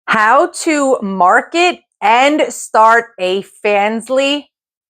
How to market and start a Fansly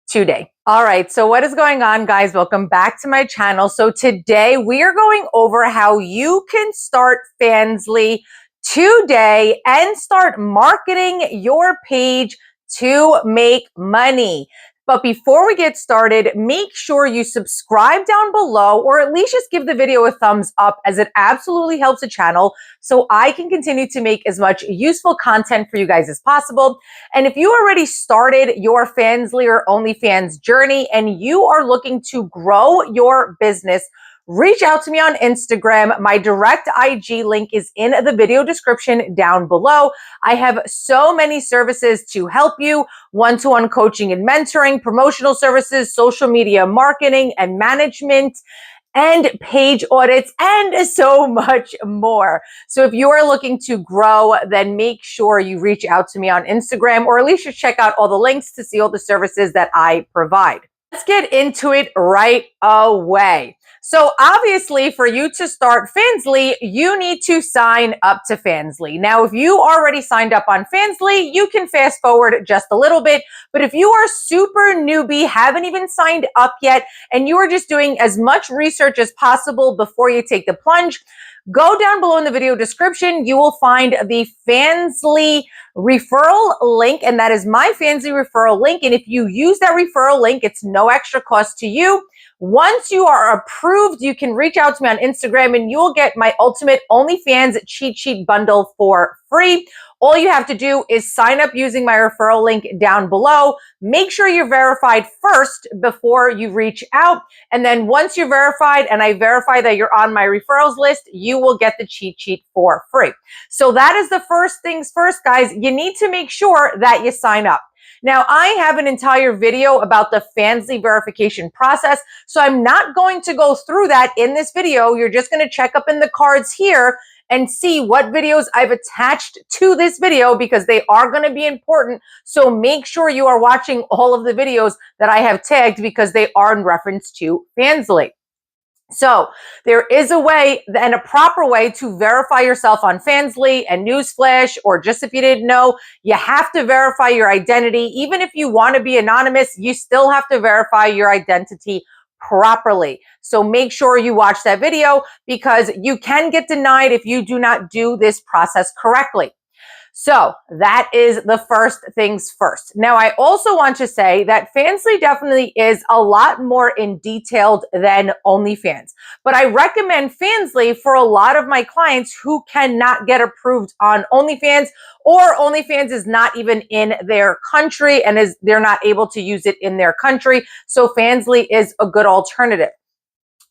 today. All right, so what is going on, guys? Welcome back to my channel. So today we are going over how you can start Fansly today and start marketing your page to make money. But before we get started, make sure you subscribe down below, or at least just give the video a thumbs up, as it absolutely helps the channel so I can continue to make as much useful content for you guys as possible. And if you already started your Fansly or OnlyFans journey and you are looking to grow your business, reach out to me on Instagram. My direct IG link is in the video description down below. I have so many services to help you: one-to-one coaching and mentoring, promotional services, social media marketing and management, and page audits, and so much more. So if you are looking to grow, then make sure you reach out to me on Instagram, or at least just check out all the links to see all the services that I provide. Let's get into it right away. So obviously, for you to start Fansly, you need to sign up to Fansly. Now, if you already signed up on Fansly, you can fast forward just a little bit. But if you are super newbie, haven't even signed up yet, and you are just doing as much research as possible before you take the plunge, go down below in the video description. You will find the Fansly referral link, and that is my Fansly referral link. And if you use that referral link, it's no extra cost to you. Once you are approved, you can reach out to me on Instagram and you'll get my ultimate OnlyFans cheat sheet bundle for free. All you have to do is sign up using my referral link down below. Make sure you're verified first before you reach out. And then once you're verified and I verify that you're on my referrals list, you will get the cheat sheet for free. So that is the first things first, guys. You need to make sure that you sign up. Now, I have an entire video about the Fansly verification process, so I'm not going to go through that in this video. You're just going to check up in the cards here and see what videos I've attached to this video, because they are going to be important. So make sure you are watching all of the videos that I have tagged, because they are in reference to Fansly. So there is a way and a proper way to verify yourself on Fansly. And newsflash, or just if you didn't know, you have to verify your identity. Even if you want to be anonymous, you still have to verify your identity properly. So make sure you watch that video, because you can get denied if you do not do this process correctly. So that is the first things first. Now, I also want to say that Fansly definitely is a lot more in detailed than OnlyFans, but I recommend Fansly for a lot of my clients who cannot get approved on OnlyFans, or OnlyFans is not even in their country and they're not able to use it in their country. So Fansly is a good alternative.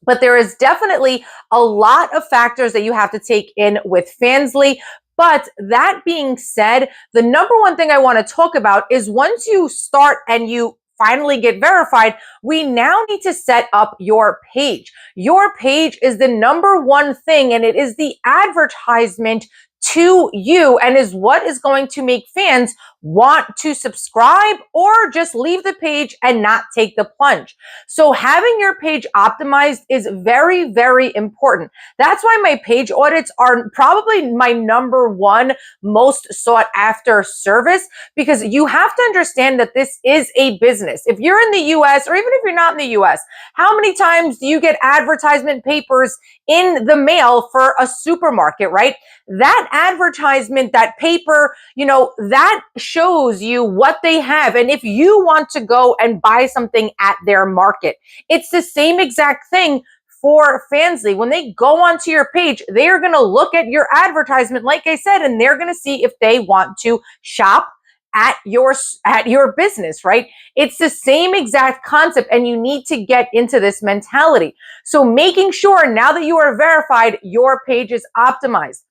But there is definitely a lot of factors that you have to take in with Fansly. But that being said, the number one thing I want to talk about is, once you start and you finally get verified, we now need to set up your page. Your page is the number one thing, and it is the advertisement to you, and is what is going to make fans want to subscribe or just leave the page and not take the plunge. So having your page optimized is very, very important. That's why my page audits are probably my number one most sought after service, because you have to understand that this is a business. If you're in the US, or even if you're not in the US, how many times do you get advertisement papers in the mail for a supermarket, right? That advertisement, that paper, that shows you what they have. And if you want to go and buy something at their market, it's the same exact thing for Fansly. When they go onto your page, they are going to look at your advertisement, like I said, and they're going to see if they want to shop at your business, right? It's the same exact concept, and you need to get into this mentality. So making sure, now that you are verified, your page is optimized.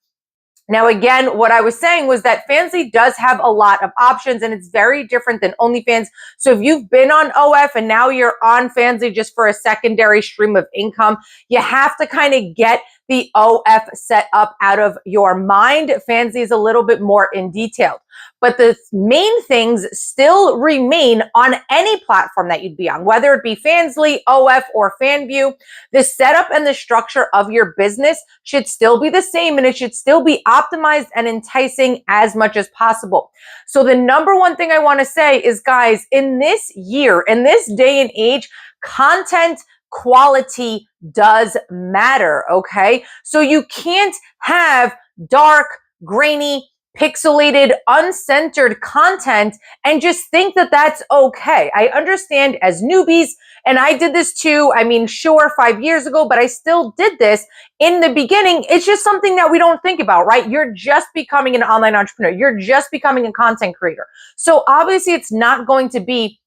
Now, again, what I was saying was that Fansly does have a lot of options, and it's very different than OnlyFans. So if you've been on OF and now you're on Fansly just for a secondary stream of income, you have to kind of get the OF set up out of your mind. Fanvue is a little bit more in detail. But the main things still remain on any platform that you'd be on, whether it be Fanvue, OF, or Fanvue. The setup and the structure of your business should still be the same, and it should still be optimized and enticing as much as possible. So the number one thing I want to say is, guys, in this year, in this day and age, content quality does matter, okay? So you can't have dark, grainy, pixelated, uncentered content and just think that that's okay. I understand as newbies, and I did this too. I mean, sure, 5 years ago, but I still did this in the beginning. It's just something that we don't think about, right? You're just becoming an online entrepreneur. You're just becoming a content creator. So obviously it's not going to be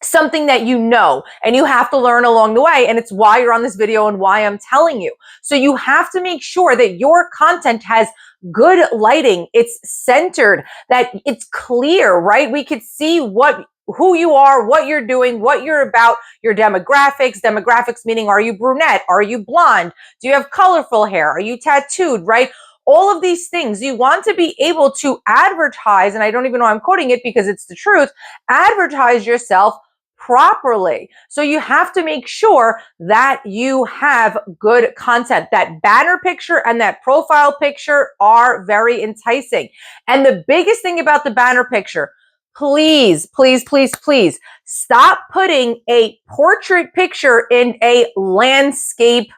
something that you know, and you have to learn along the way. And it's why you're on this video and why I'm telling you. So you have to make sure that your content has good lighting, it's centered, that it's clear, right? We could see who you are, what you're doing, what you're about, your demographics. Demographics meaning, are you brunette? Are you blonde? Do you have colorful hair? Are you tattooed, right? All of these things you want to be able to advertise, and I don't even know I'm quoting it because it's the truth, advertise yourself properly. So you have to make sure that you have good content. That banner picture and that profile picture are very enticing. And the biggest thing about the banner picture, please, please, please, please stop putting a portrait picture in a landscape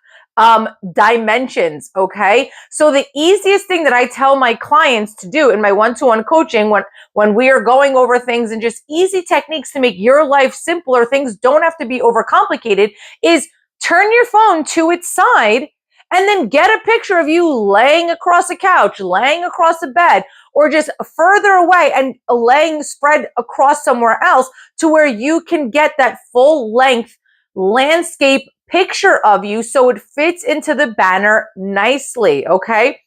dimensions. Okay. So the easiest thing that I tell my clients to do in my one-to-one coaching, when we are going over things and just easy techniques to make your life simpler, things don't have to be overcomplicated, is turn your phone to its side and then get a picture of you laying across a couch, laying across a bed, or just further away and laying spread across somewhere else to where you can get that full length landscape picture of you so it fits into the banner nicely, okay?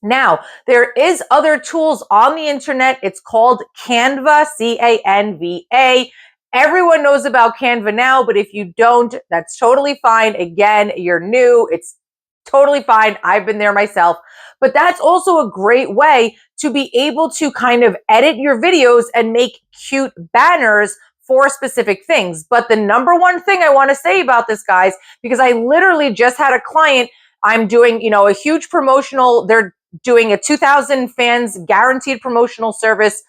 Now, there is other tools on the internet. It's called Canva, C-A-N-V-A. Everyone knows about Canva now, but if you don't, that's totally fine. Again, you're new. It's totally fine. I've been there myself. But that's also a great way to be able to kind of edit your videos and make cute banners for specific things. But the number one thing I want to say about this, guys, because I literally just had a client, I'm doing, a huge promotional, they're doing a 2,000 fans guaranteed promotional service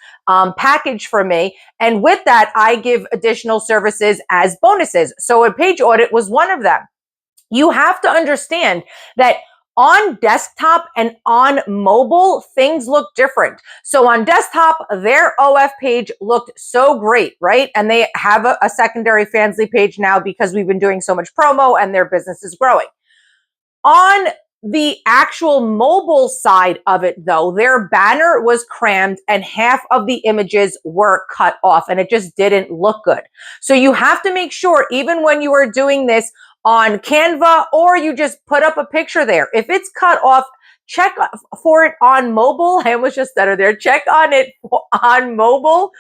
package for me. And with that, I give additional services as bonuses. So a page audit was one of them. You have to understand that on desktop and on mobile, things look different. So on desktop, their OF page looked so great, right? And they have a secondary Fanvue page now because we've been doing so much promo and their business is growing. On the actual mobile side of it, though, their banner was crammed and half of the images were cut off and it just didn't look good. So you have to make sure, even when you are doing this on Canva or you just put up a picture there, if it's cut off, check for it on mobile. I almost just stuttered there. Check on it on mobile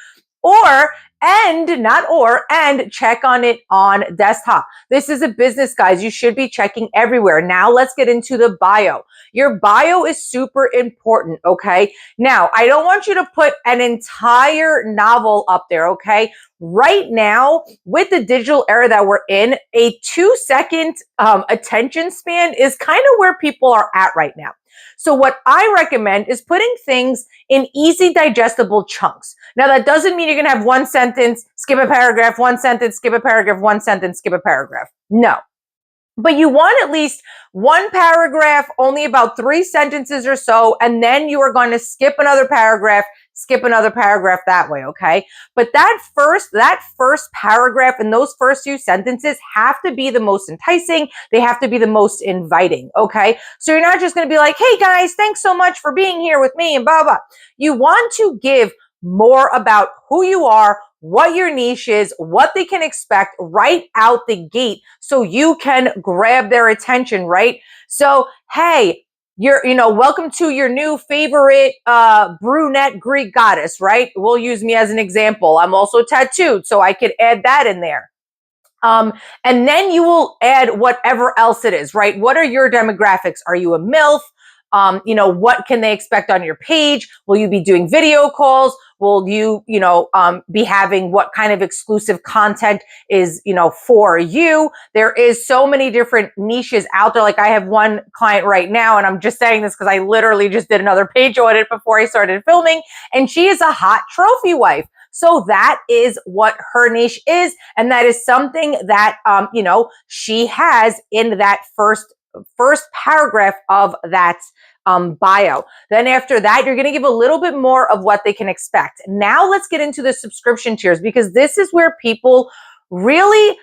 and check on it on desktop. This is a business, guys. You should be checking everywhere. Now let's get into the bio. Your bio is super important, okay? Now, I don't want you to put an entire novel up there, okay? Right now, with the digital era that we're in, a 2-second attention span is kind of where people are at right now. So what I recommend is putting things in easy digestible chunks. Now, that doesn't mean you're going to have one sentence, skip a paragraph, one sentence, skip a paragraph, one sentence, skip a paragraph. No. But you want at least one paragraph, only about 3 sentences or so, and then you are going to skip another paragraph that way, okay? But that first paragraph and those first few sentences have to be the most enticing. They have to be the most inviting, okay? So you're not just going to be like, hey guys, thanks so much for being here with me and blah, blah. You want to give more about who you are, what your niche is, what they can expect right out the gate so you can grab their attention, right? So, hey, welcome to your new favorite brunette Greek goddess, right? We'll use me as an example. I'm also tattooed, so I could add that in there. And then you will add whatever else it is, right? What are your demographics? Are you a MILF? What can they expect on your page? Will you be doing video calls? Will you, be having what kind of exclusive content is, for you? There is so many different niches out there. Like I have one client right now, and I'm just saying this because I literally just did another page audit before I started filming, and she is a hot trophy wife. So that is what her niche is. And that is something that, she has in that first paragraph of that bio. Then after that, you're going to give a little bit more of what they can expect. Now let's get into the subscription tiers, because this is where people really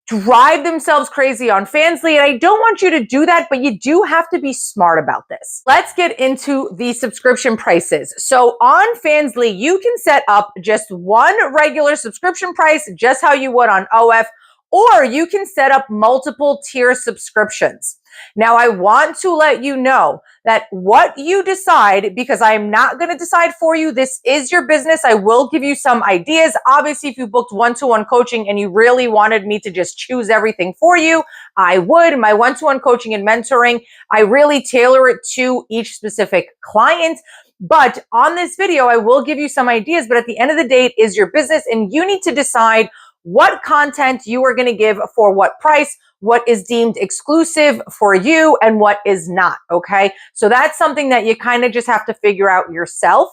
drive themselves crazy on Fanvue. And I don't want you to do that, but you do have to be smart about this. Let's get into the subscription prices. So on Fanvue, you can set up just one regular subscription price, just how you would on OF, or you can set up multiple tier subscriptions. Now, I want to let you know that what you decide, because I am not going to decide for you, this is your business. I will give you some ideas. Obviously, if you booked one-to-one coaching and you really wanted me to just choose everything for you, I would. My one-to-one coaching and mentoring, I really tailor it to each specific client. But on this video, I will give you some ideas. But at the end of the day, it is your business, and you need to decide what content you are going to give for what price, what is deemed exclusive for you, and what is not, okay? So that's something that you kind of just have to figure out yourself.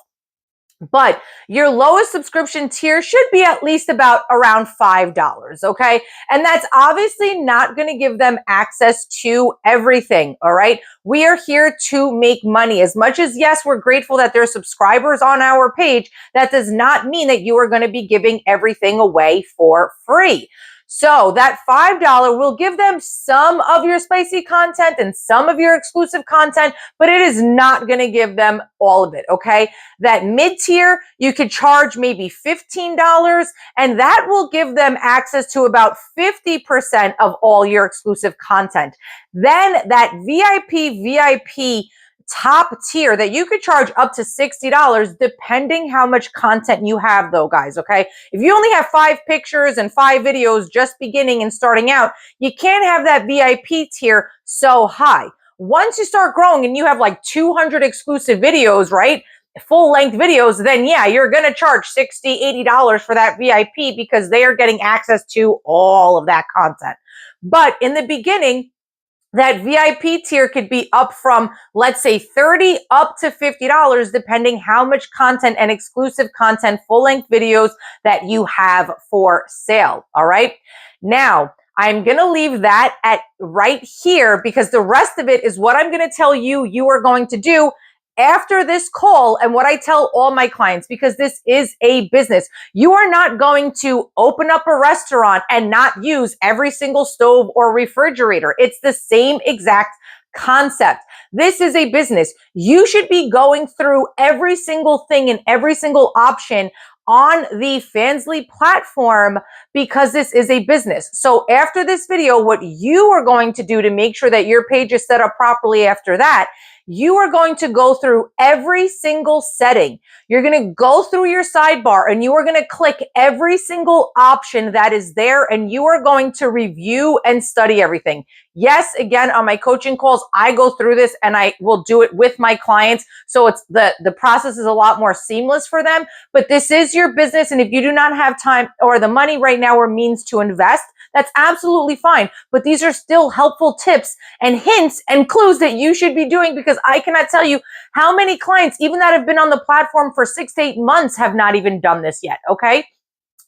But your lowest subscription tier should be at least about around $5, okay? And that's obviously not going to give them access to everything, all right? We are here to make money. As much as, yes, we're grateful that there's subscribers on our page, that does not mean that you are going to be giving everything away for free. So that $5 will give them some of your spicy content and some of your exclusive content, but it is not going to give them all of it, okay? That mid-tier, you could charge maybe $15, and that will give them access to about 50% of all your exclusive content. Then that VIP top tier that you could charge up to $60 depending how much content you have though, guys, okay? If you only have 5 pictures and 5 videos just beginning and starting out, you can't have that VIP tier so high. Once you start growing and you have like 200 exclusive videos, right? Full-length videos, then yeah, you're going to charge $60, $80 for that VIP because they are getting access to all of that content. But in the beginning, that VIP tier could be up from, let's say, $30 up to $50, depending how much content and exclusive content, full-length videos that you have for sale, all right? Now, I'm going to leave that at right here because the rest of it is what I'm going to tell you you are going to do after this call, and what I tell all my clients, because this is a business. You are not going to open up a restaurant and not use every single stove or refrigerator. It's the same exact concept. This is a business. You should be going through every single thing and every single option on the Fanvue platform because this is a business. So after this video, what you are going to do to make sure that your page is set up properly after that, you are going to go through every single setting. You're going to go through your sidebar and you are going to click every single option that is there, and you are going to review and study everything. Yes, again, on my coaching calls, I go through this and I will do it with my clients. So it's the process is a lot more seamless for them, but this is your business. And if you do not have time or the money right now or means to invest, that's absolutely fine. But these are still helpful tips and hints and clues that you should be doing, because I cannot tell you how many clients, even that have been on the platform for 6 to 8 months, have not even done this yet, okay?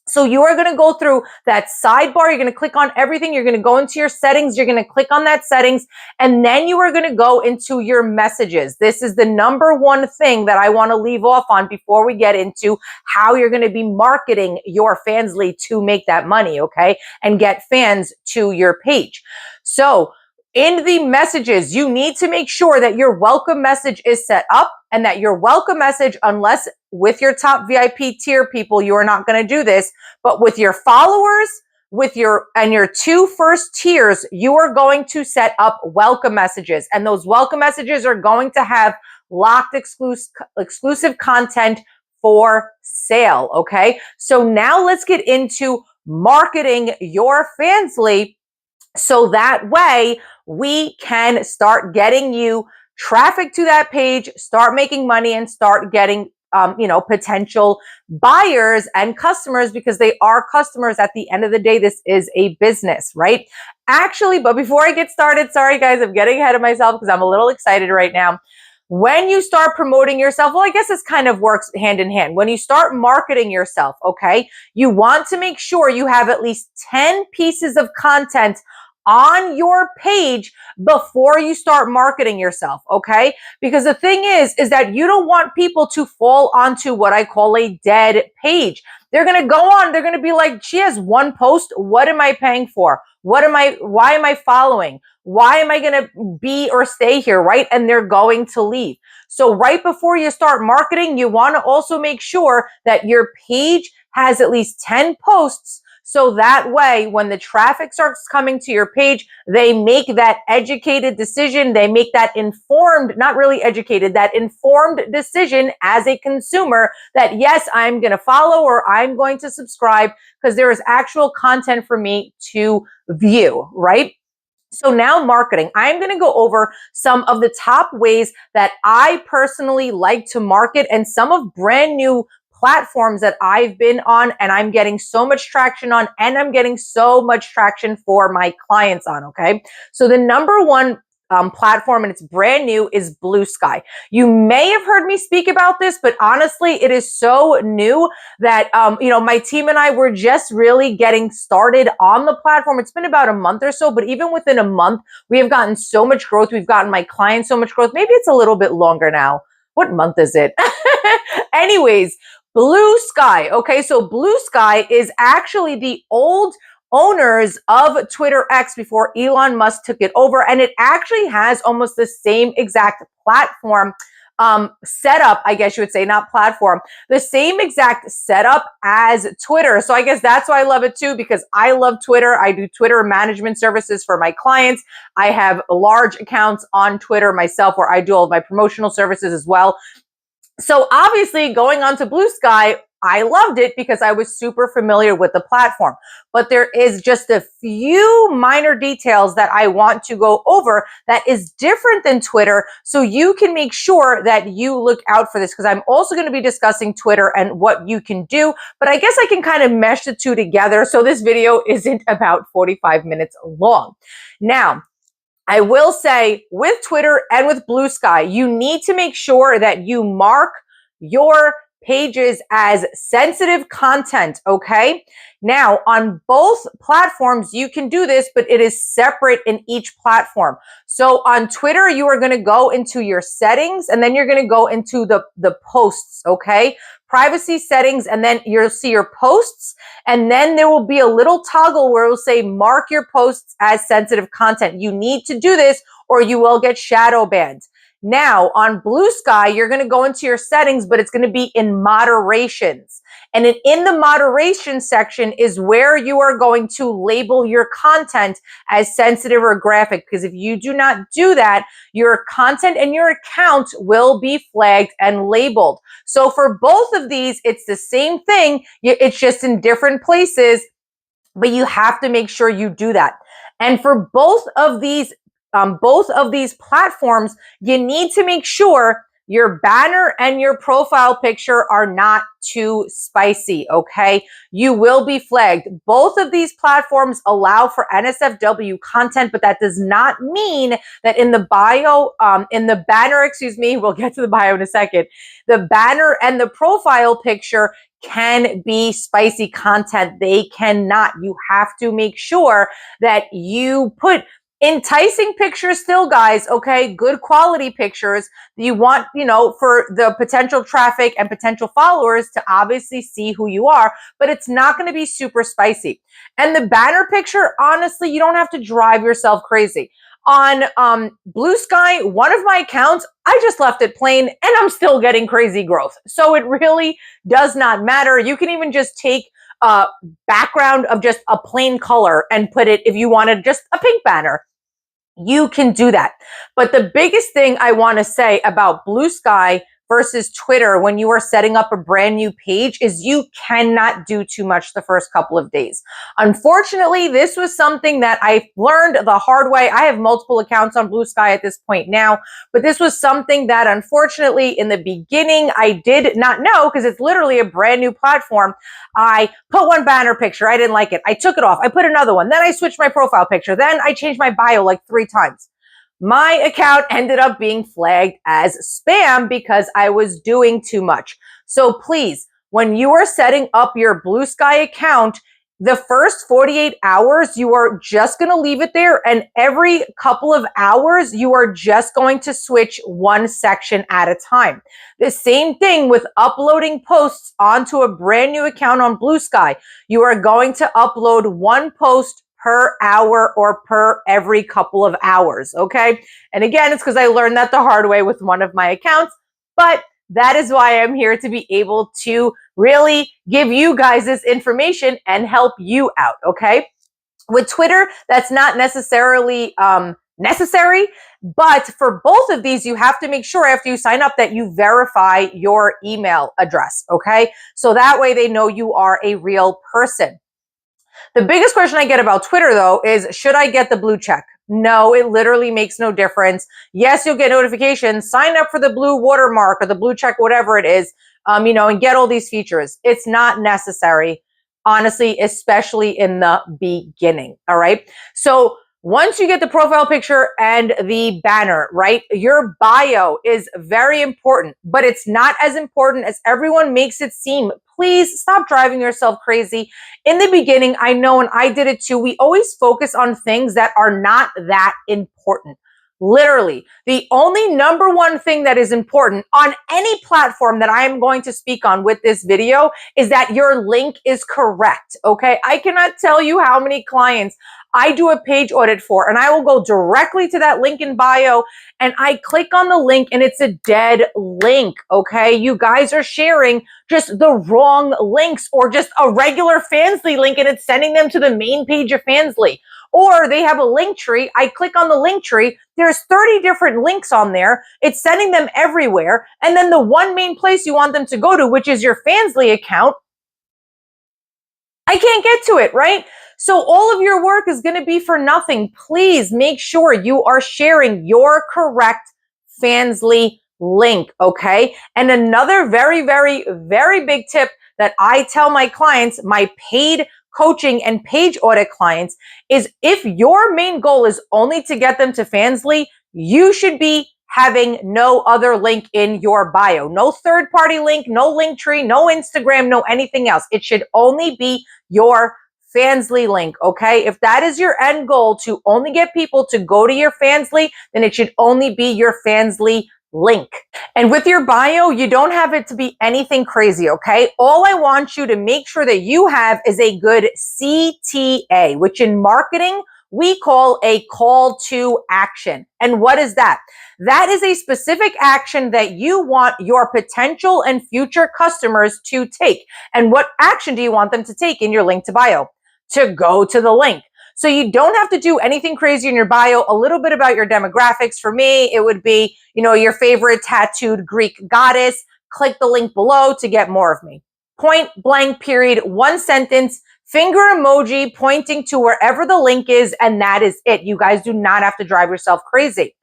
So you are going to go through that sidebar. You're going to click on everything. You're going to go into your settings. You're going to click on that settings, and then you are going to go into your messages. This is the number one thing that I want to leave off on before we get into how you're going to be marketing your Fanvue to make that money, okay? And get fans to your page. So in the messages, you need to make sure that your welcome message is set up, and that your welcome message, unless with your top VIP tier people, you are not going to do this, but with your followers, with your 2 first tiers, you are going to set up welcome messages, and those welcome messages are going to have locked exclusive content for sale, okay? So now let's get into marketing your Fansly, so that way we can start getting you traffic to that page, start making money, and start getting potential buyers and customers, because they are customers at the end of the day. This is a business, right? Actually, but before I get started, sorry guys, I'm getting ahead of myself because I'm a little excited right now. When you start promoting yourself, well, I guess this kind of works hand in hand. When you start marketing yourself, okay, you want to make sure you have at least 10 pieces of content on your page before you start marketing yourself, okay? Because the thing is that you don't want people to fall onto what I call a dead page. They're going to go on, they're going to be like, she has one post. What am I paying for? Why am I following? Why am I going to be or stay here, right? And they're going to leave. So right before you start marketing, you want to also make sure that your page has at least 10 posts. So that way, when the traffic starts coming to your page, they make that educated decision. They make that informed, not really educated, that informed decision as a consumer that, yes, I'm going to follow or I'm going to subscribe because there is actual content for me to view, right? So now marketing, I'm going to go over some of the top ways that I personally like to market and some of brand new platforms that I've been on and I'm getting so much traction on, and I'm getting so much traction for my clients on. Okay. So the number one platform, and it's brand new, is BlueSky. You may have heard me speak about this, but honestly, it is so new that, my team and I were just really getting started on the platform. It's been about a month or so, but even within a month, we have gotten so much growth. We've gotten my clients so much growth. Maybe it's a little bit longer now. What month is it? Anyways, BlueSky. Okay, so BlueSky is actually the old owners of Twitter X before Elon Musk took it over, and it actually has almost the same exact platform setup, I guess you would say, not platform, the same exact setup as Twitter. So I guess that's why I love it too, because I love Twitter. I do Twitter management services for my clients. I have large accounts on Twitter myself where I do all of my promotional services as well. So obviously going on to BlueSky, I loved it because I was super familiar with the platform. But there is just a few minor details that I want to go over that is different than Twitter, so you can make sure that you look out for this, because I'm also going to be discussing Twitter and what you can do. But I guess I can kind of mesh the two together, so this video isn't about 45 minutes long. Now, I will say with Twitter and with BlueSky, you need to make sure that you mark your pages as sensitive content, okay? Now, on both platforms, you can do this, but it is separate in each platform. So on Twitter, you are going to go into your settings, and then you're going to go into the posts, okay? Privacy settings, and then you'll see your posts, and then there will be a little toggle where it will say mark your posts as sensitive content. You need to do this or you will get shadow banned. Now on BlueSky, you're going to go into your settings, but it's going to be in moderations. And in the moderation section is where you are going to label your content as sensitive or graphic, because if you do not do that, your content and your account will be flagged and labeled. So for both of these, it's the same thing. It's just in different places, but you have to make sure you do that. And for both of these platforms, you need to make sure your banner and your profile picture are not too spicy, okay? You will be flagged. Both of these platforms allow for NSFW content, but that does not mean that in the bio, in the banner, we'll get to the bio in a second, the banner and the profile picture can be spicy content. They cannot. You have to make sure that you put enticing pictures still, guys, okay? Good quality pictures. You want, for the potential traffic and potential followers to obviously see who you are, but it's not going to be super spicy. And the banner picture, honestly, you don't have to drive yourself crazy. On BlueSky, one of my accounts, I just left it plain and I'm still getting crazy growth. So it really does not matter. You can even just take a background of just a plain color and put it, if you wanted just a pink banner, you can do that. But the biggest thing I want to say about BlueSky versus Twitter when you are setting up a brand new page is you cannot do too much the first couple of days. Unfortunately, this was something that I learned the hard way. I have multiple accounts on BlueSky at this point now, but this was something that unfortunately in the beginning I did not know, because it's literally a brand new platform. I put one banner picture, I didn't like it, I took it off, I put another one, then I switched my profile picture, then I changed my bio like 3 times. My account ended up being flagged as spam because I was doing too much. So please, when you are setting up your BlueSky account, the first 48 hours, you are just going to leave it there. And every couple of hours, you are just going to switch one section at a time. The same thing with uploading posts onto a brand new account on BlueSky. You are going to upload one post per hour or per every couple of hours, okay? And again, it's because I learned that the hard way with one of my accounts, but that is why I'm here to be able to really give you guys this information and help you out, okay? With Twitter, that's not necessarily necessary, but for both of these, you have to make sure after you sign up that you verify your email address, okay? So that way they know you are a real person. The biggest question I get about Twitter, though, is should I get the blue check? No, it literally makes no difference. Yes, you'll get notifications. Sign up for the blue watermark or the blue check, whatever it is, and get all these features. It's not necessary, honestly, especially in the beginning. All right. So once you get the profile picture and the banner, right, your bio is very important, but it's not as important as everyone makes it seem. Please stop driving yourself crazy. In the beginning, I know, and I did it too, we always focus on things that are not that important. Literally, the only number one thing that is important on any platform that I am going to speak on with this video is that your link is correct, okay? I cannot tell you how many clients I do a page audit for, and I will go directly to that link in bio, and I click on the link, and it's a dead link, okay? You guys are sharing just the wrong links, or just a regular Fanvue link, and it's sending them to the main page of Fanvue. Or they have a link tree. I click on the link tree. There's 30 different links on there. It's sending them everywhere. And then the one main place you want them to go to, which is your Fanvue account, I can't get to it, right? So all of your work is going to be for nothing. Please make sure you are sharing your correct Fanvue link, okay? And another very, very, very big tip that I tell my clients, my paid coaching and page audit clients, is if your main goal is only to get them to Fanvue, you should be having no other link in your bio. No third-party link, no link tree, no Instagram, no anything else. It should only be your Fanvue link, okay? If that is your end goal, to only get people to go to your Fanvue, then it should only be your Fanvue link. And with your bio, you don't have it to be anything crazy, okay? All I want you to make sure that you have is a good CTA, which in marketing, we call a call to action. And what is that? That is a specific action that you want your potential and future customers to take. And what action do you want them to take in your link to bio? To go to the link. So you don't have to do anything crazy in your bio. A little bit about your demographics. For me, it would be, your favorite tattooed Greek goddess. Click the link below to get more of me. Point blank period, one sentence, finger emoji pointing to wherever the link is, and that is it. You guys do not have to drive yourself crazy.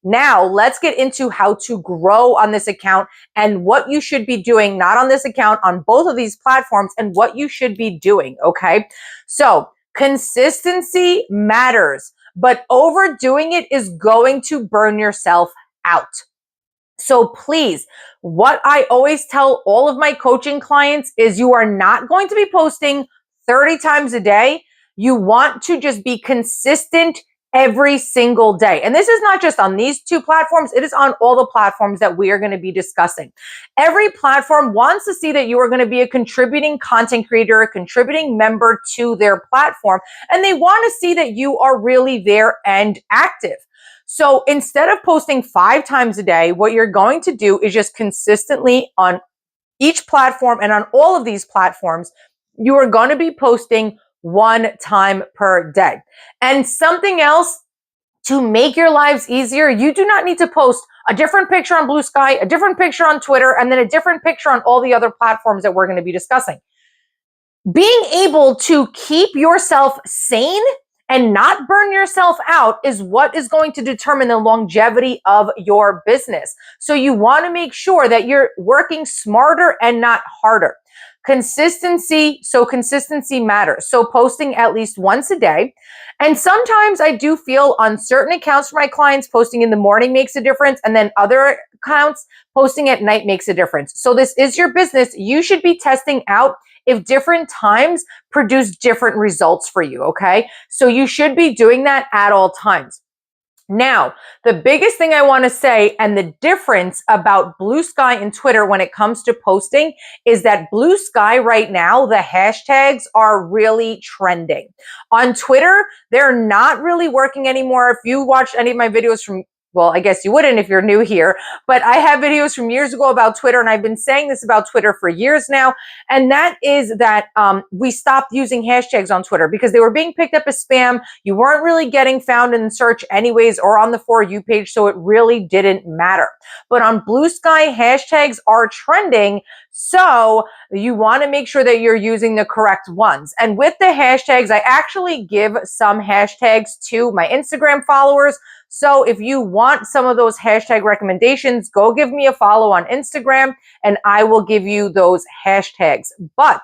Now, let's get into how to grow on this account and what you should be doing, not on this account, on both of these platforms, and what you should be doing, okay? So, consistency matters, but overdoing it is going to burn yourself out. So please, what I always tell all of my coaching clients is you are not going to be posting 30 times a day. You want to just be consistent every single day. And this is not just on these two platforms. It is on all the platforms that we are going to be discussing. Every platform wants to see that you are going to be a contributing content creator, a contributing member to their platform, and they want to see that you are really there and active. So instead of posting 5 times a day, what you're going to do is just consistently on each platform, and on all of these platforms, you are going to be posting 1 time per day. And something else to make your lives easier, you do not need to post a different picture on BlueSky, a different picture on Twitter, and then a different picture on all the other platforms that we're going to be discussing. Being able to keep yourself sane and not burn yourself out is what is going to determine the longevity of your business. So you want to make sure that you're working smarter and not harder. Consistency matters. So posting at least once a day. And sometimes I do feel on certain accounts for my clients, posting in the morning makes a difference. And then other accounts, posting at night makes a difference. So this is your business. You should be testing out if different times produce different results for you, okay? So you should be doing that at all times. Now, the biggest thing I want to say and the difference about BlueSky and Twitter when it comes to posting is that BlueSky right now, the hashtags are really trending. On Twitter, they're not really working anymore. If you watched any of my videos from, well, I guess you wouldn't if you're new here, but I have videos from years ago about Twitter, and I've been saying this about Twitter for years now, and that is that we stopped using hashtags on Twitter because they were being picked up as spam. You weren't really getting found in search anyways or on the For You page, so it really didn't matter. But on BlueSky, hashtags are trending, so you want to make sure that you're using the correct ones. And with the hashtags, I actually give some hashtags to my Instagram followers. So if you want some of those hashtag recommendations, go give me a follow on Instagram and I will give you those hashtags. But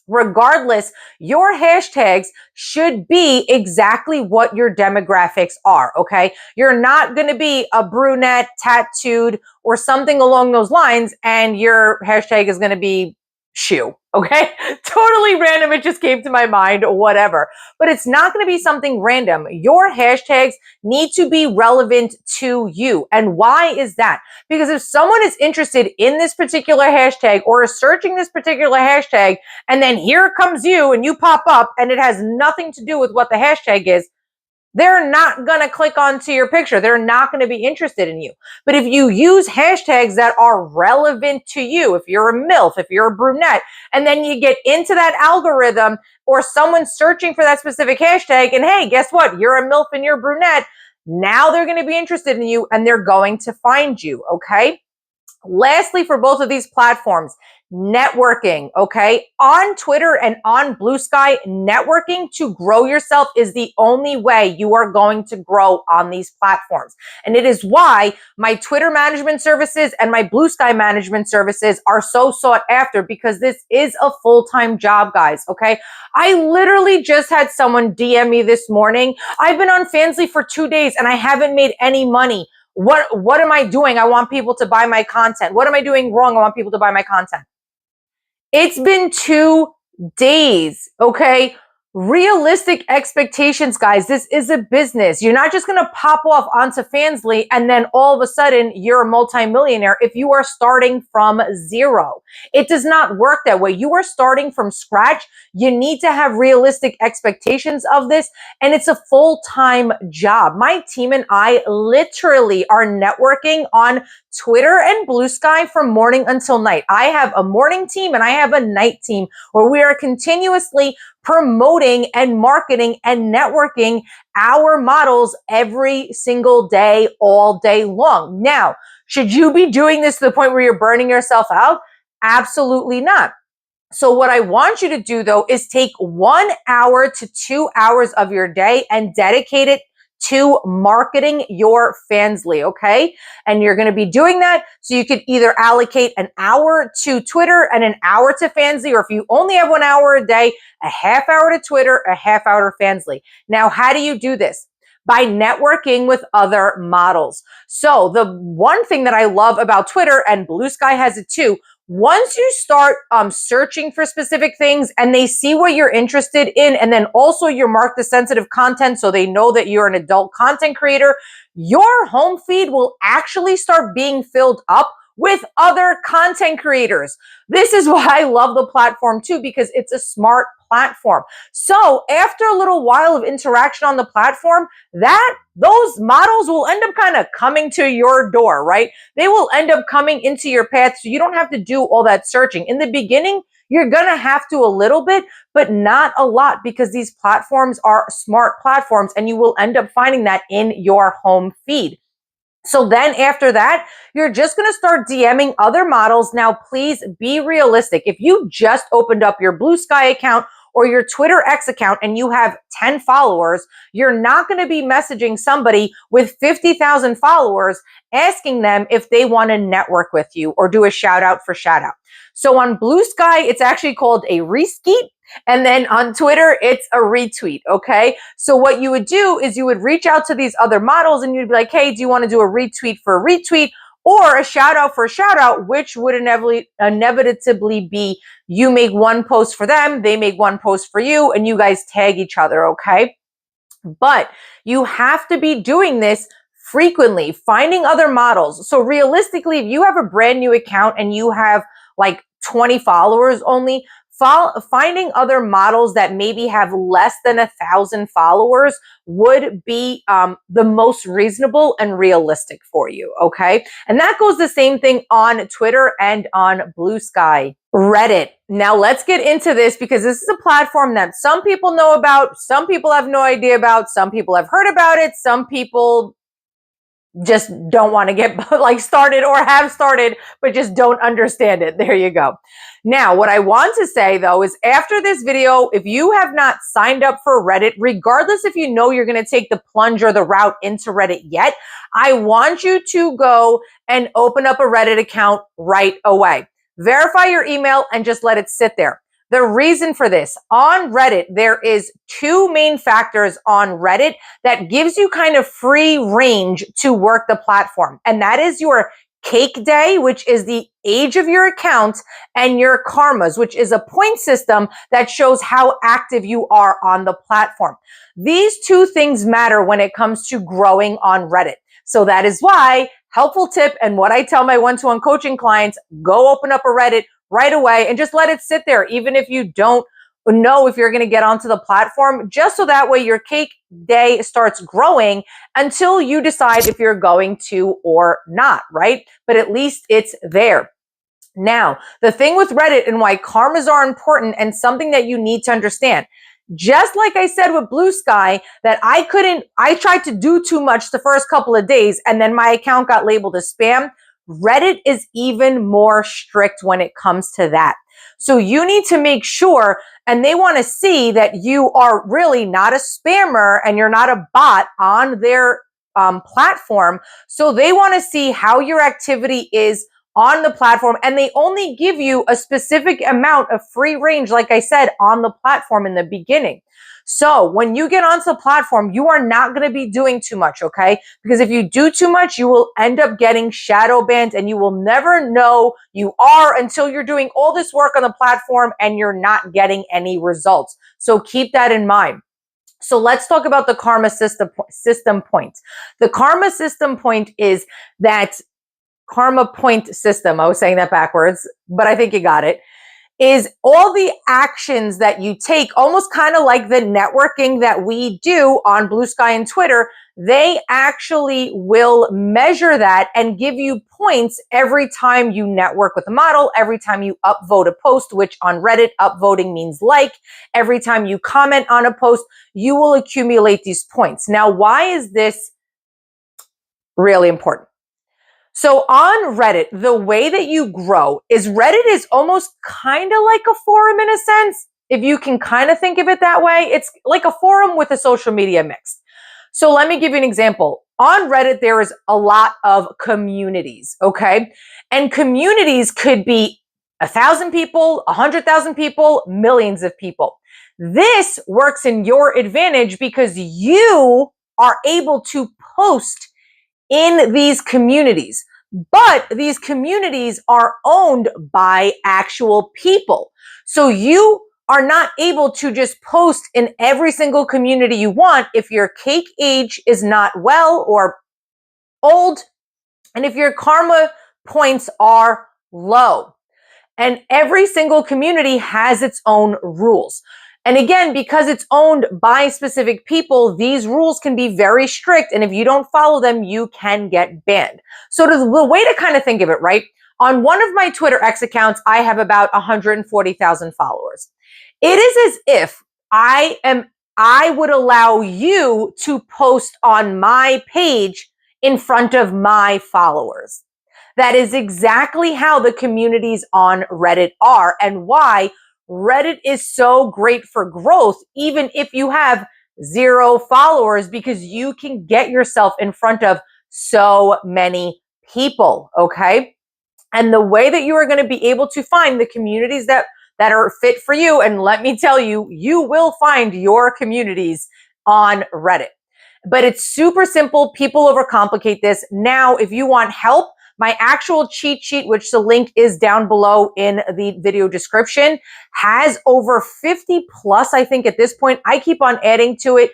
regardless, your hashtags should be exactly what your demographics are, okay? You're not going to be a brunette, tattooed, or something along those lines, and your hashtag is going to be shoe, okay? Totally random. It just came to my mind, whatever. But it's not going to be something random. Your hashtags need to be relevant to you. And why is that? Because if someone is interested in this particular hashtag or is searching this particular hashtag, and then here comes you and you pop up and it has nothing to do with what the hashtag is, they're not going to click onto your picture. They're not going to be interested in you. But if you use hashtags that are relevant to you, if you're a MILF, if you're a brunette, and then you get into that algorithm or someone's searching for that specific hashtag, and hey, guess what? You're a MILF and you're a brunette. Now they're going to be interested in you and they're going to find you, okay? Lastly, for both of these platforms, networking, okay? On Twitter and on BlueSky, networking to grow yourself is the only way you are going to grow on these platforms. And it is why my Twitter management services and my BlueSky management services are so sought after, because this is a full-time job, guys, okay? I literally just had someone DM me this morning. I've been on Fanvue for 2 days and I haven't made any money. What am I doing? I want people to buy my content. What am I doing wrong? I want people to buy my content. It's been 2 days, okay? Realistic expectations, guys. This is a business. You're not just going to pop off onto Fanvue and then all of a sudden you're a multimillionaire if you are starting from zero. It does not work that way. You are starting from scratch. You need to have realistic expectations of this, and it's a full-time job. My team and I literally are networking on Twitter and BlueSky from morning until night. I have a morning team and I have a night team where we are continuously promoting and marketing and networking our models every single day, all day long. Now, should you be doing this to the point where you're burning yourself out? Absolutely not. So what I want you to do though is take 1 hour to 2 hours of your day and dedicate it to marketing your Fanvue, okay? And you're going to be doing that. So you could either allocate an hour to Twitter and an hour to Fanvue, or if you only have 1 hour a day, a half hour to Twitter, a half hour to Fanvue. Now, how do you do this? By networking with other models. So the one thing that I love about Twitter, and BlueSky has it too, once you start searching for specific things and they see what you're interested in, and then also you're marked as sensitive content so they know that you're an adult content creator, your home feed will actually start being filled up with other content creators. This is why I love the platform too, because it's a smart platform. So after a little while of interaction on the platform, those models will end up kind of coming to your door, right? They will end up coming into your path, so you don't have to do all that searching. In the beginning, You're going to have to a little bit, but not a lot, because these platforms are smart platforms and you will end up finding that in your home feed. So then after that, you're just going to start DMing other models. Now, please be realistic. If you just opened up your BlueSky account or your Twitter X account and you have 10 followers, you're not going to be messaging somebody with 50,000 followers asking them if they want to network with you or do a shout out for shout out. So on BlueSky, it's actually called a reskeet. And then on Twitter, it's a retweet, okay? So what you would do is you would reach out to these other models and you'd be like, hey, do you want to do a retweet for a retweet or a shout out for a shout out, which would inevitably be you make one post for them, they make one post for you, and you guys tag each other, okay? But you have to be doing this frequently, finding other models. So realistically, if you have a brand new account and you have like 20 followers only, finding other models that maybe have less than 1,000 followers would be the most reasonable and realistic for you, okay? And that goes the same thing on Twitter and on BlueSky. Reddit. Now let's get into this, because this is a platform that some people know about, some people have no idea about, some people have heard about it, some people just don't want to get like started or have started, but just don't understand it. There you go. Now, what I want to say though, is after this video, if you have not signed up for Reddit, regardless if you know you're going to take the plunge or the route into Reddit yet, I want you to go and open up a Reddit account right away. Verify your email and just let it sit there. The reason for this, on Reddit, there is two main factors on Reddit that gives you kind of free range to work the platform. And that is your cake day, which is the age of your account, and your karmas, which is a point system that shows how active you are on the platform. These two things matter when it comes to growing on Reddit. So that is why, helpful tip, and what I tell my one-to-one coaching clients, go open up a Reddit right away and just let it sit there, even if you don't know if you're going to get onto the platform, just so that way your cake day starts growing until you decide if you're going to or not, right? But at least it's there. Now, the thing with Reddit and why karmas are important and something that you need to understand, just like I said with BlueSky, that I tried to do too much the first couple of days and then my account got labeled as spam. Reddit is even more strict when it comes to that. So you need to make sure, and they want to see that you are really not a spammer and you're not a bot on their platform. So they want to see how your activity is on the platform, and they only give you a specific amount of free range, like I said, on the platform in the beginning. So when you get onto the platform, you are not going to be doing too much, okay? Because if you do too much, you will end up getting shadow banned, and you will never know you are until you're doing all this work on the platform and you're not getting any results. So keep that in mind. So let's talk about the karma system point. The karma system point is that karma point system. I was saying that backwards, but I think you got it. Is all the actions that you take, almost kind of like the networking that we do on BlueSky and Twitter, they actually will measure that and give you points every time you network with a model, every time you upvote a post, which on Reddit, upvoting means like. Every time you comment on a post, you will accumulate these points. Now, why is this really important? So on Reddit, the way that you grow is Reddit is almost kind of like a forum in a sense. If you can kind of think of it that way, it's like a forum with a social media mixed. So let me give you an example. On Reddit, there is a lot of communities, okay? And communities could be 1,000 people, 100,000 people, millions of people. This works in your advantage because you are able to post in these communities, but these communities are owned by actual people. So you are not able to just post in every single community you want if your cake age is not well or old, and if your karma points are low. And every single community has its own rules. And again, because it's owned by specific people, these rules can be very strict. And if you don't follow them, you can get banned. So the way to kind of think of it, right? On one of my Twitter X accounts, I have about 140,000 followers. It is as if I would allow you to post on my page in front of my followers. That is exactly how the communities on Reddit are, and why Reddit is so great for growth, even if you have 0 followers, because you can get yourself in front of so many people, okay? And the way that you are going to be able to find the communities that are fit for you, and let me tell you, you will find your communities on Reddit. But it's super simple. People overcomplicate this. Now, if you want help, my actual cheat sheet, which the link is down below in the video description, has over 50 plus, I think at this point, I keep on adding to it,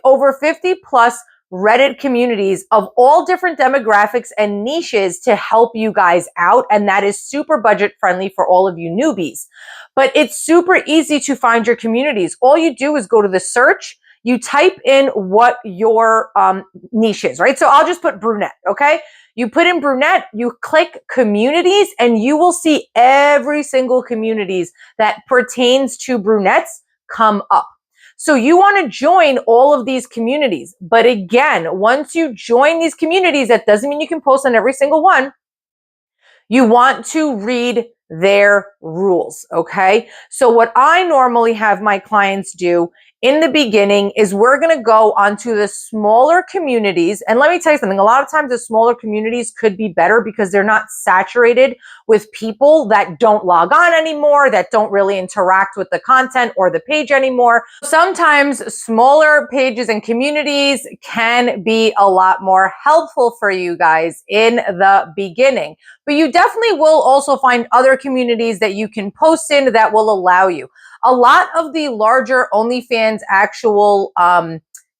over 50 plus Reddit communities of all different demographics and niches to help you guys out. And that is super budget friendly for all of you newbies. But it's super easy to find your communities. All you do is go to the search, you type in what your niche is, right? So I'll just put brunette, okay? You put in brunette, you click communities, and you will see every single communities that pertains to brunettes come up. So you want to join all of these communities. But again, once you join these communities, that doesn't mean you can post on every single one. You want to read their rules, okay? So what I normally have my clients do in the beginning is we're going to go onto the smaller communities. And let me tell you something, a lot of times the smaller communities could be better because they're not saturated with people that don't log on anymore, that don't really interact with the content or the page anymore. Sometimes smaller pages and communities can be a lot more helpful for you guys in the beginning. But you definitely will also find other communities that you can post in that will allow you. A lot of the larger OnlyFans actual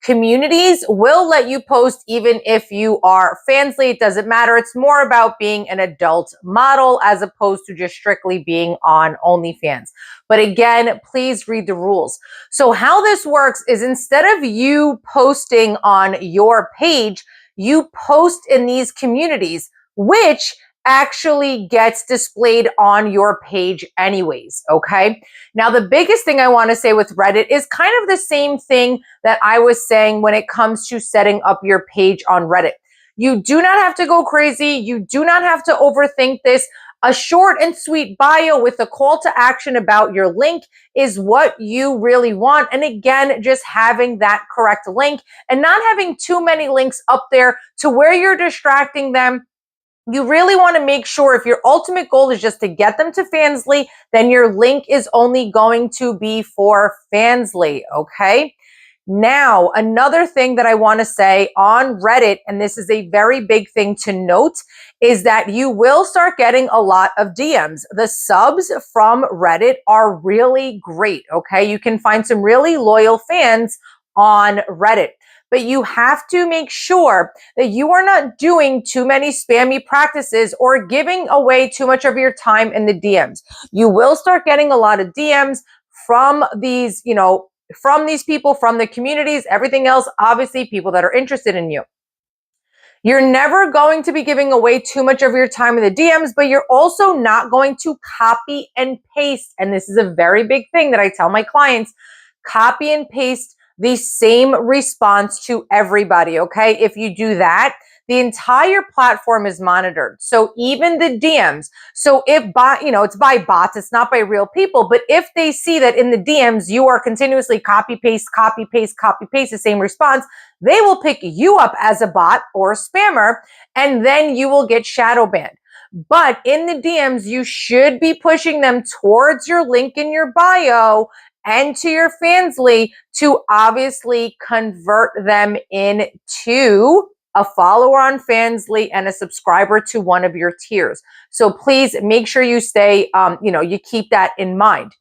communities will let you post even if you are fansly. It doesn't matter. It's more about being an adult model as opposed to just strictly being on OnlyFans. But again, please read the rules. So how this works is instead of you posting on your page, you post in these communities, which actually gets displayed on your page anyways, okay? Now, the biggest thing I want to say with Reddit is kind of the same thing that I was saying when it comes to setting up your page on Reddit. You do not have to go crazy. You do not have to overthink this. A short and sweet bio with a call to action about your link is what you really want. And again, just having that correct link and not having too many links up there to where you're distracting them. You really want to make sure if your ultimate goal is just to get them to Fansly, then your link is only going to be for Fansly, okay? Now, another thing that I want to say on Reddit, and this is a very big thing to note, is that you will start getting a lot of DMs. The subs from Reddit are really great, okay? You can find some really loyal fans on Reddit. But you have to make sure that you are not doing too many spammy practices or giving away too much of your time in the DMs. You will start getting a lot of DMs from these, from these people, from the communities, everything else, obviously people that are interested in you. You're never going to be giving away too much of your time in the DMs, but you're also not going to copy and paste. And this is a very big thing that I tell my clients, copy and paste the same response to everybody, okay? If you do that, the entire platform is monitored. So even the DMs, so if it's by bots, it's not by real people, but if they see that in the DMs, you are continuously copy, paste the same response, they will pick you up as a bot or a spammer, and then you will get shadow banned. But in the DMs, you should be pushing them towards your link in your bio and to your Fansly to obviously convert them into a follower on Fansly and a subscriber to one of your tiers. So please make sure you stay, you keep that in mind.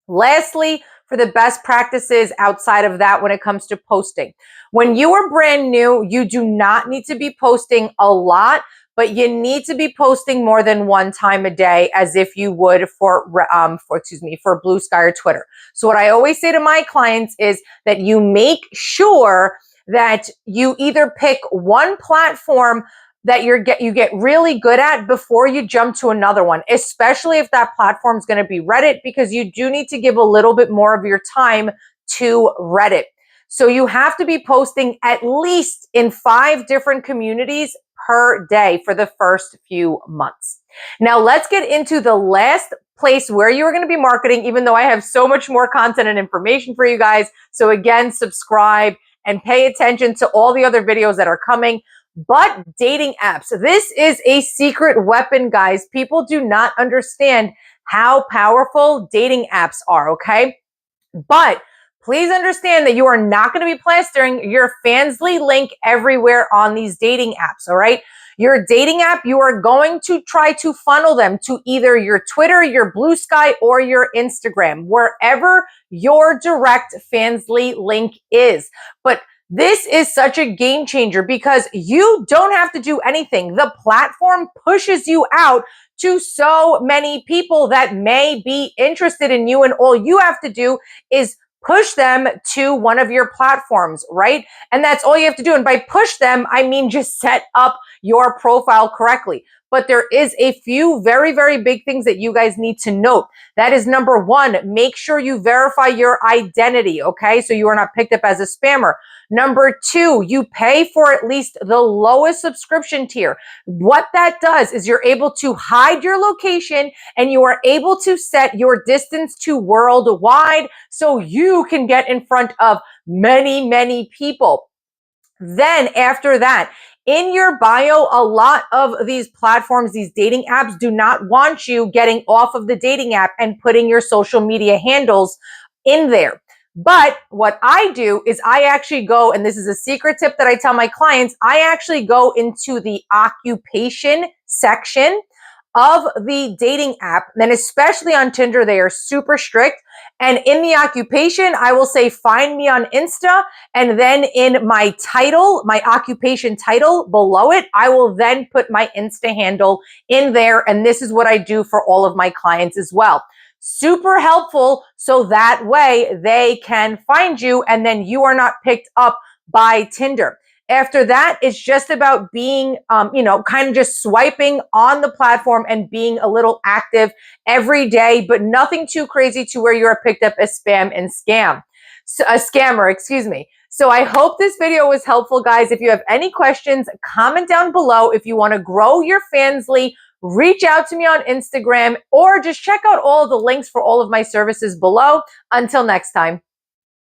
Lastly, for the best practices outside of that when it comes to posting. When you are brand new, you do not need to be posting a lot, but you need to be posting more than one time a day as if you would for BlueSky or Twitter. So what I always say to my clients is that you make sure that you either pick one platform that you get really good at before you jump to another one, especially if that platform is going to be Reddit, because you do need to give a little bit more of your time to Reddit. So you have to be posting at least in 5 different communities per day for the first few months. Now let's get into the last place where you are going to be marketing, even though I have so much more content and information for you guys. So again, subscribe and pay attention to all the other videos that are coming. But dating apps, this is a secret weapon, guys. People do not understand how powerful dating apps are, okay? But please understand that you are not going to be plastering your Fanvue link everywhere on these dating apps, all right? Your dating app, you are going to try to funnel them to either your Twitter, your BlueSky, or your Instagram, wherever your direct Fanvue link is. But this is such a game changer because you don't have to do anything. The platform pushes you out to so many people that may be interested in you, and all you have to do is push them to one of your platforms, right? And that's all you have to do. And by push them, I mean just set up your profile correctly. But there is a few very, very big things that you guys need to note. That is number 1, make sure you verify your identity, okay? So you are not picked up as a spammer. Number 2, you pay for at least the lowest subscription tier. What that does is you're able to hide your location and you are able to set your distance to worldwide so you can get in front of many, many people. Then after that, in your bio, a lot of these platforms, these dating apps do not want you getting off of the dating app and putting your social media handles in there. But what I do is I actually go, and this is a secret tip that I tell my clients, I actually go into the occupation section of the dating app, and especially on Tinder, they are super strict. And in the occupation, I will say, find me on Insta. And then in my title, my occupation title below it, I will then put my Insta handle in there. And this is what I do for all of my clients as well. Super helpful. So that way they can find you and then you are not picked up by Tinder. After that, it's just about being, kind of just swiping on the platform and being a little active every day, but nothing too crazy to where you're picked up as spam and a scammer, excuse me. So I hope this video was helpful, guys. If you have any questions, comment down below. If you want to grow your Fanvue, reach out to me on Instagram or just check out all the links for all of my services below. Until next time.